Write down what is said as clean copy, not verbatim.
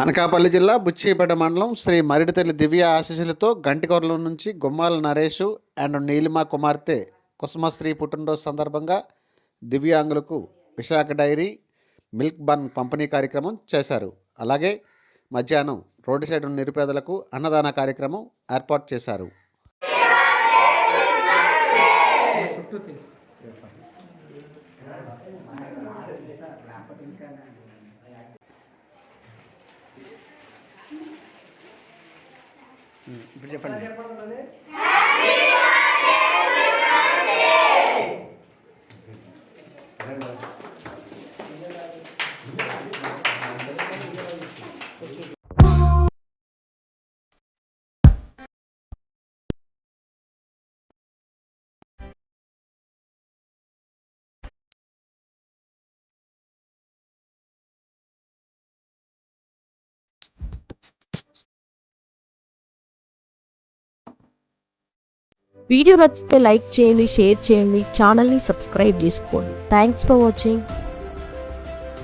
అనకాపల్లి జిల్లా బుచ్చిపేట మండలం శ్రీ మరిడితల్లి దివ్య ఆశీస్సులతో గంటికొరల నుంచి గుమ్మాల నరేషు అండ్ నీలిమ కుమార్తె కుసుమశ్రీ పుట్టినరోజు సందర్భంగా దివ్యాంగులకు విశాఖ డైరీ మిల్క్ బన్ పంపిణీ కార్యక్రమం చేశారు. అలాగే మధ్యాహ్నం రోడ్డు సైడ్ ఉన్న నిరుపేదలకు అన్నదాన కార్యక్రమం ఏర్పాటు చేశారు. ఇప్పుడు చెప్పండి. వీడియో నచ్చితే లైక్ చేయండి, షేర్ చేయండి, ఛానల్ని సబ్స్క్రైబ్ చేసుకోండి. Thanks for watching.